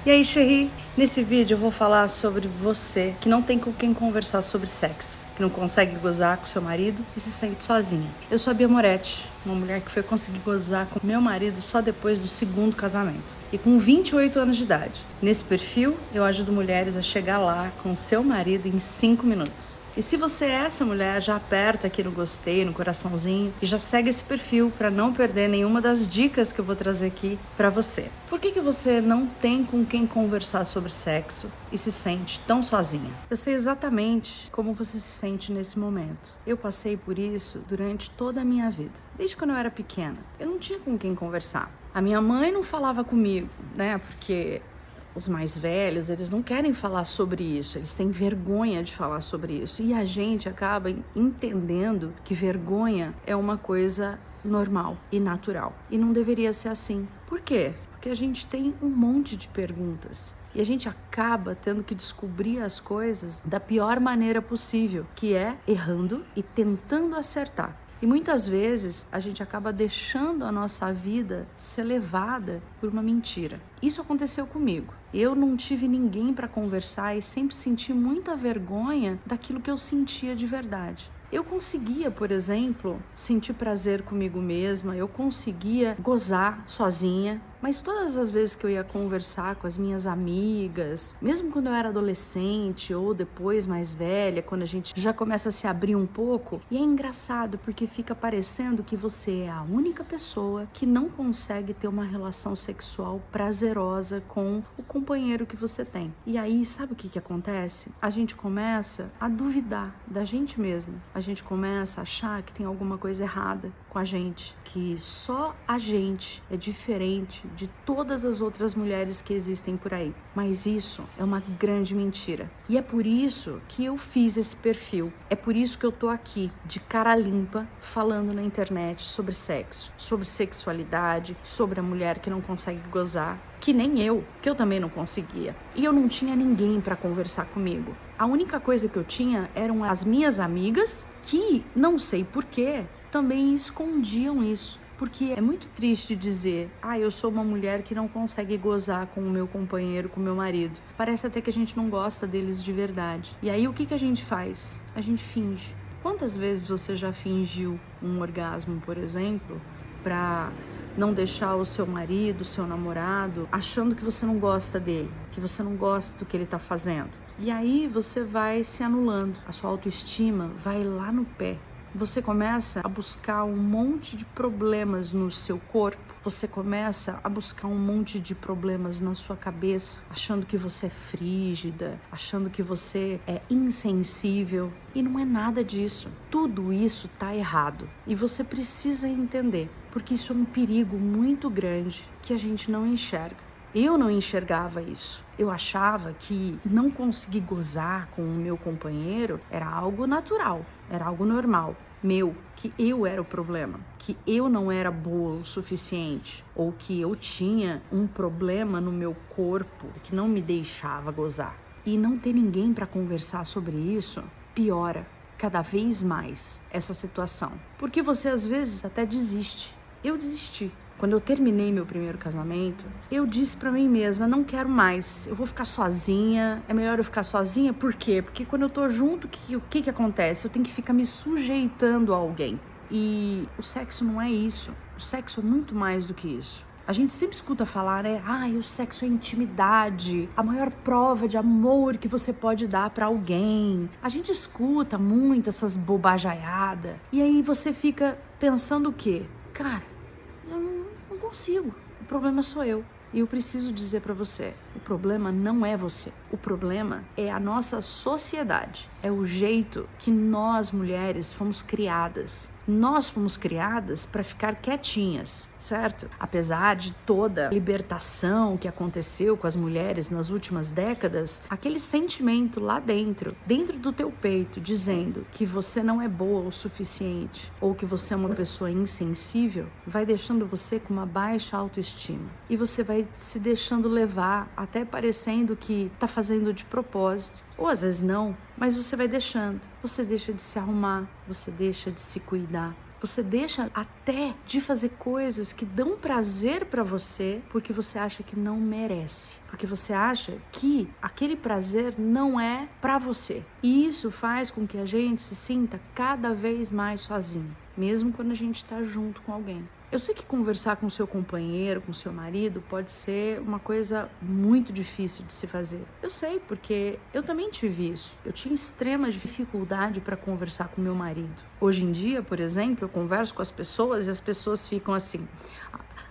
E aí, Chérie? Nesse vídeo eu vou falar sobre você que não tem com quem conversar sobre sexo, que não consegue gozar com seu marido e se sente sozinha. Eu sou a Bia Moretti, uma mulher que foi conseguir gozar com meu marido só depois do segundo casamento e com 28 anos de idade. Nesse perfil, eu ajudo mulheres a chegar lá com seu marido em 5 minutos. E se você é essa mulher, já aperta aqui no gostei, no coraçãozinho e já segue esse perfil para não perder nenhuma das dicas que eu vou trazer aqui para você. Por que você não tem com quem conversar sobre sexo e se sente tão sozinha? Eu sei exatamente como você se sente nesse momento. Eu passei por isso durante toda a minha vida. Desde quando eu era pequena, eu não tinha com quem conversar. A minha mãe não falava comigo, né? Porque os mais velhos, eles não querem falar sobre isso, eles têm vergonha de falar sobre isso. E a gente acaba entendendo que vergonha é uma coisa normal e natural. E não deveria ser assim. Por quê? Porque a gente tem um monte de perguntas. E a gente acaba tendo que descobrir as coisas da pior maneira possível, que é errando e tentando acertar. E muitas vezes a gente acaba deixando a nossa vida ser levada por uma mentira. Isso aconteceu comigo. Eu não tive ninguém para conversar e sempre senti muita vergonha daquilo que eu sentia de verdade. Eu conseguia, por exemplo, sentir prazer comigo mesma, eu conseguia gozar sozinha, mas todas as vezes que eu ia conversar com as minhas amigas, mesmo quando eu era adolescente ou depois mais velha, quando a gente já começa a se abrir um pouco, e é engraçado porque fica parecendo que você é a única pessoa que não consegue ter uma relação sexual prazerosa com o companheiro que você tem. E aí, sabe o que acontece? A gente começa a duvidar da gente mesmo. A gente começa a achar que tem alguma coisa errada com a gente, que só a gente é diferente de todas as outras mulheres que existem por aí. Mas isso é uma grande mentira. E é por isso que eu fiz esse perfil. É por isso que eu tô aqui, de cara limpa, falando na internet sobre sexo, sobre sexualidade, sobre a mulher que não consegue gozar, que nem eu, que eu também não conseguia. E eu não tinha ninguém para conversar comigo. A única coisa que eu tinha eram as minhas amigas, que, não sei porquê, também escondiam isso. Porque é muito triste dizer, eu sou uma mulher que não consegue gozar com o meu companheiro, com o meu marido. Parece até que a gente não gosta deles de verdade. E aí o que a gente faz? A gente finge. Quantas vezes você já fingiu um orgasmo, por exemplo, para não deixar o seu marido, o seu namorado, achando que você não gosta dele, que você não gosta do que ele tá fazendo? E aí você vai se anulando, a sua autoestima vai lá no pé. Você começa a buscar um monte de problemas no seu corpo, você começa a buscar um monte de problemas na sua cabeça, achando que você é frígida, achando que você é insensível. E não é nada disso. Tudo isso tá errado. E você precisa entender, porque isso é um perigo muito grande que a gente não enxerga. Eu não enxergava isso. Eu achava que não conseguir gozar com o meu companheiro era algo natural, era algo normal. Que eu era o problema, que eu não era boa o suficiente, ou que eu tinha um problema no meu corpo que não me deixava gozar. E não ter ninguém para conversar sobre isso piora cada vez mais essa situação, porque você às vezes até desiste. Eu desisti. Quando eu terminei meu primeiro casamento, eu disse pra mim mesma, não quero mais, eu vou ficar sozinha, é melhor eu ficar sozinha, por quê? Porque quando eu tô junto, o que acontece? Eu tenho que ficar me sujeitando a alguém. E o sexo não é isso, o sexo é muito mais do que isso. A gente sempre escuta falar, né? O sexo é intimidade, a maior prova de amor que você pode dar pra alguém. A gente escuta muito essas bobajaiadas, e aí você fica pensando o quê? Cara, eu não consigo. O problema sou eu. E eu preciso dizer pra você, o problema não é você. O problema é a nossa sociedade. É o jeito que nós, mulheres, fomos criadas. Nós fomos criadas para ficar quietinhas, certo? Apesar de toda a libertação que aconteceu com as mulheres nas últimas décadas, aquele sentimento lá dentro do teu peito, dizendo que você não é boa o suficiente ou que você é uma pessoa insensível, vai deixando você com uma baixa autoestima. E você vai se deixando levar, até parecendo que tá fazendo de propósito. Ou às vezes não, mas você vai deixando. Você deixa de se arrumar, você deixa de se cuidar. Você deixa até de fazer coisas que dão prazer pra você porque você acha que não merece. Porque você acha que aquele prazer não é pra você. E isso faz com que a gente se sinta cada vez mais sozinho, mesmo quando a gente está junto com alguém. Eu sei que conversar com seu companheiro, com seu marido, pode ser uma coisa muito difícil de se fazer. Eu sei, porque eu também tive isso. Eu tinha extrema dificuldade para conversar com meu marido. Hoje em dia, por exemplo, eu converso com as pessoas e as pessoas ficam assim...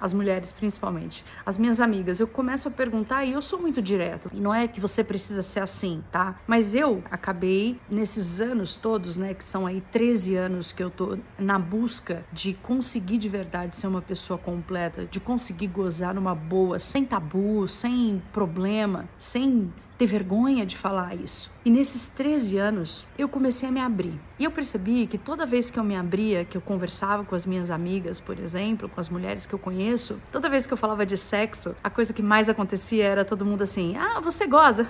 As mulheres principalmente, as minhas amigas, eu começo a perguntar e eu sou muito direta. E não é que você precisa ser assim, tá? Mas eu acabei, nesses anos todos, né, que são aí 13 anos que eu tô na busca de conseguir de verdade ser uma pessoa completa, de conseguir gozar numa boa, sem tabu, sem problema, sem ter vergonha de falar isso. E nesses 13 anos, eu comecei a me abrir. E eu percebi que toda vez que eu me abria, que eu conversava com as minhas amigas, por exemplo, com as mulheres que eu conheço, toda vez que eu falava de sexo, a coisa que mais acontecia era todo mundo assim, ah, você goza?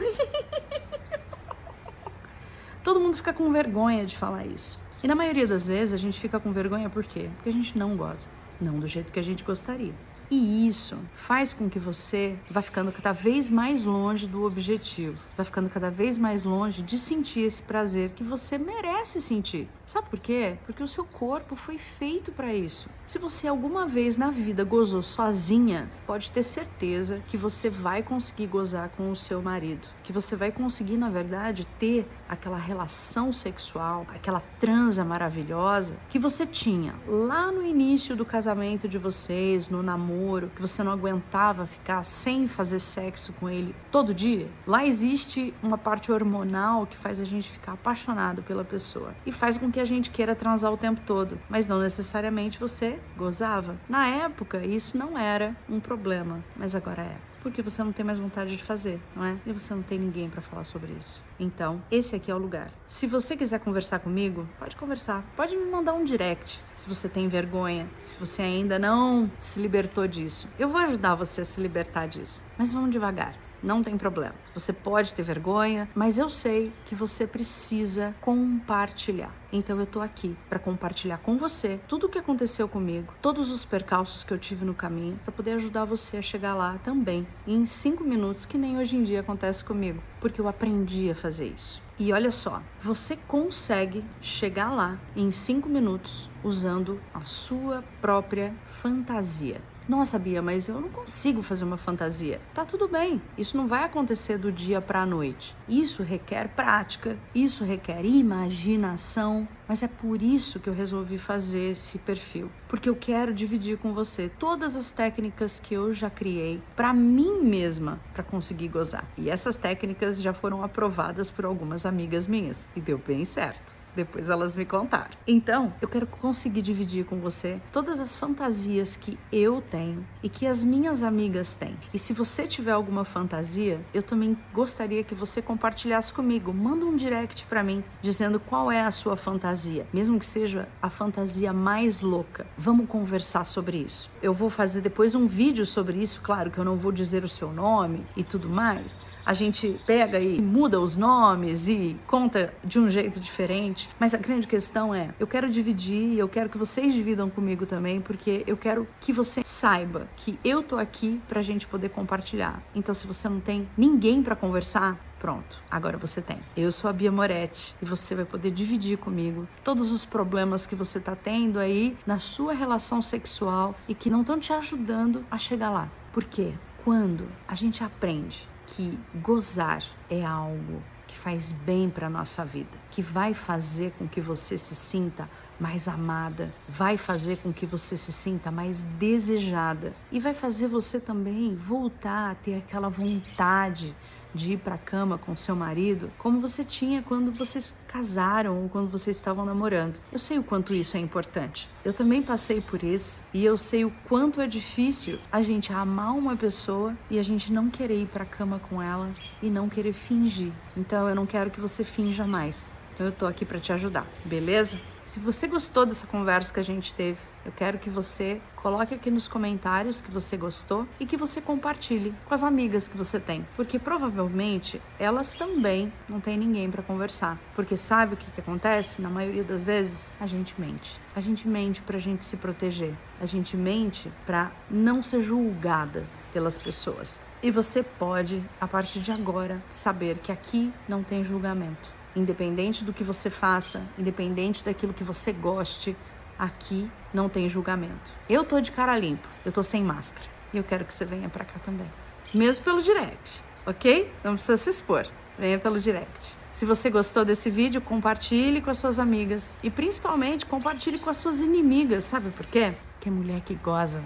Todo mundo fica com vergonha de falar isso. E na maioria das vezes a gente fica com vergonha por quê? Porque a gente não goza. Não do jeito que a gente gostaria. E isso faz com que você vá ficando cada vez mais longe do objetivo, vai ficando cada vez mais longe de sentir esse prazer que você merece sentir. Sabe por quê? Porque o seu corpo foi feito para isso. Se você alguma vez na vida gozou sozinha, pode ter certeza que você vai conseguir gozar com o seu marido, que você vai conseguir, na verdade, ter aquela relação sexual, aquela transa maravilhosa que você tinha lá no início do casamento de vocês, no namoro, que você não aguentava ficar sem fazer sexo com ele todo dia. Lá existe uma parte hormonal que faz a gente ficar apaixonado pela pessoa e faz com que a gente queira transar o tempo todo, mas não necessariamente você gozava. Na época, isso não era um problema, mas agora é. Porque você não tem mais vontade de fazer, não é? E você não tem ninguém para falar sobre isso. Então, esse aqui é o lugar. Se você quiser conversar comigo, pode conversar. Pode me mandar um direct, se você tem vergonha, se você ainda não se libertou disso. Eu vou ajudar você a se libertar disso, mas vamos devagar. Não tem problema. Você pode ter vergonha, mas eu sei que você precisa compartilhar. Então eu tô aqui para compartilhar com você tudo o que aconteceu comigo, todos os percalços que eu tive no caminho, para poder ajudar você a chegar lá também, em 5 minutos, que nem hoje em dia acontece comigo, porque eu aprendi a fazer isso. E olha só, você consegue chegar lá em 5 minutos usando a sua própria fantasia. Nossa, Bia, mas eu não consigo fazer uma fantasia. Tá tudo bem, isso não vai acontecer do dia pra noite. Isso requer prática, isso requer imaginação, mas é por isso que eu resolvi fazer esse perfil. Porque eu quero dividir com você todas as técnicas que eu já criei pra mim mesma, pra conseguir gozar. E essas técnicas já foram aprovadas por algumas amigas minhas e deu bem certo. Depois elas me contaram. Então, eu quero conseguir dividir com você todas as fantasias que eu tenho e que as minhas amigas têm. E se você tiver alguma fantasia, eu também gostaria que você compartilhasse comigo. Manda um direct pra mim, dizendo qual é a sua fantasia. Mesmo que seja a fantasia mais louca. Vamos conversar sobre isso. Eu vou fazer depois um vídeo sobre isso. Claro que eu não vou dizer o seu nome e tudo mais. A gente pega e muda os nomes e conta de um jeito diferente. Mas a grande questão é, eu quero dividir, eu quero que vocês dividam comigo também, porque eu quero que você saiba que eu tô aqui pra gente poder compartilhar. Então, se você não tem ninguém pra conversar, pronto, agora você tem. Eu sou a Bia Moretti e você vai poder dividir comigo todos os problemas que você tá tendo aí na sua relação sexual e que não estão te ajudando a chegar lá. Por quê? Quando a gente aprende que gozar é algo que faz bem para a nossa vida, que vai fazer com que você se sinta mais amada, vai fazer com que você se sinta mais desejada e vai fazer você também voltar a ter aquela vontade de ir para a cama com seu marido, como você tinha quando vocês casaram ou quando vocês estavam namorando. Eu sei o quanto isso é importante. Eu também passei por isso e eu sei o quanto é difícil a gente amar uma pessoa e a gente não querer ir para a cama com ela e não querer fingir. Então eu não quero que você finja mais. Então eu tô aqui para te ajudar, beleza? Se você gostou dessa conversa que a gente teve, eu quero que você coloque aqui nos comentários que você gostou e que você compartilhe com as amigas que você tem, porque provavelmente elas também não têm ninguém para conversar. Porque sabe o que acontece? Na maioria das vezes, a gente mente. A gente mente pra gente se proteger. A gente mente para não ser julgada pelas pessoas. E você pode, a partir de agora, saber que aqui não tem julgamento. Independente do que você faça, independente daquilo que você goste, aqui não tem julgamento. Eu tô de cara limpa, eu tô sem máscara. E eu quero que você venha pra cá também. Mesmo pelo direct, ok? Não precisa se expor. Venha pelo direct. Se você gostou desse vídeo, compartilhe com as suas amigas. E principalmente, compartilhe com as suas inimigas. Sabe por quê? Porque mulher que goza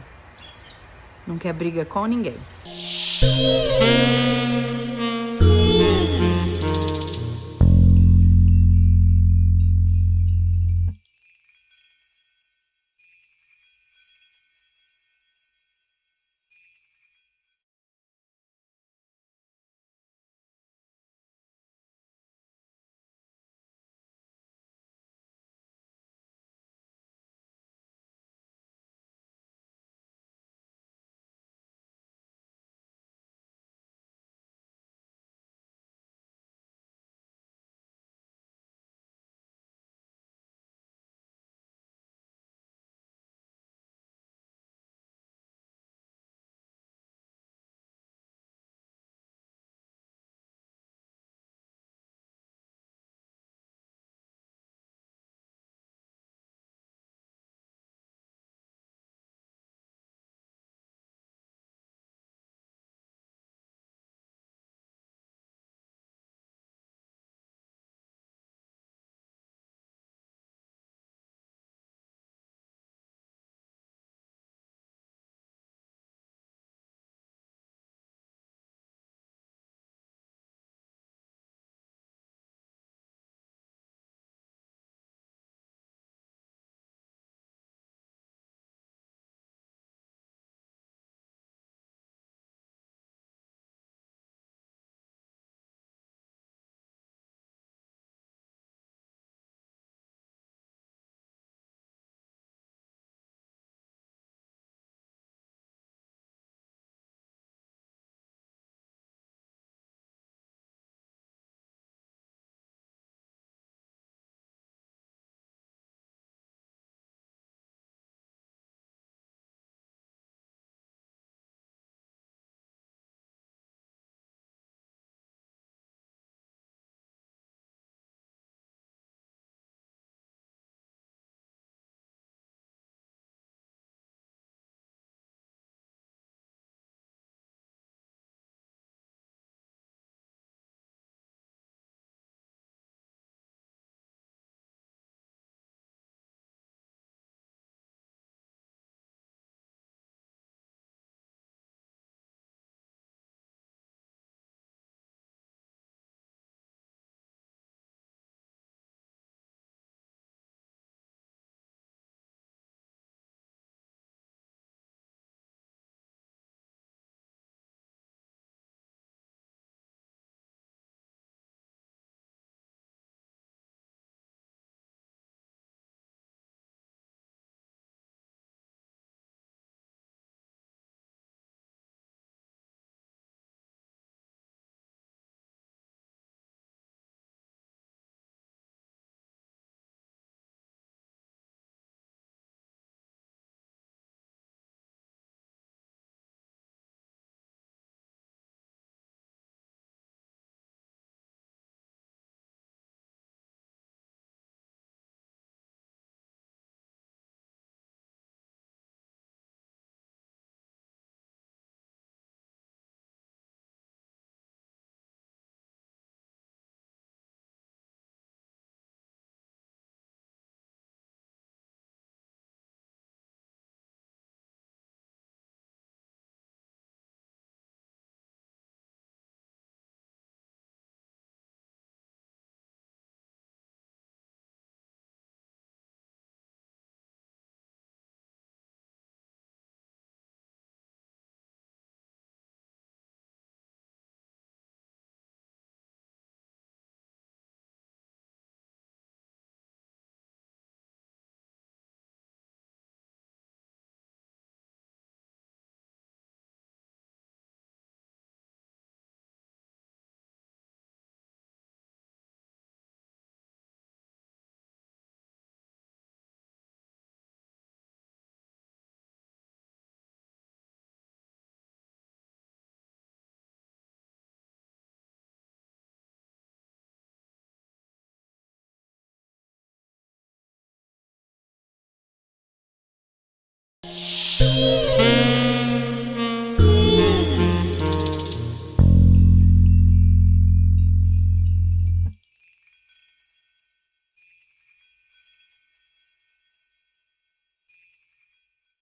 não quer briga com ninguém.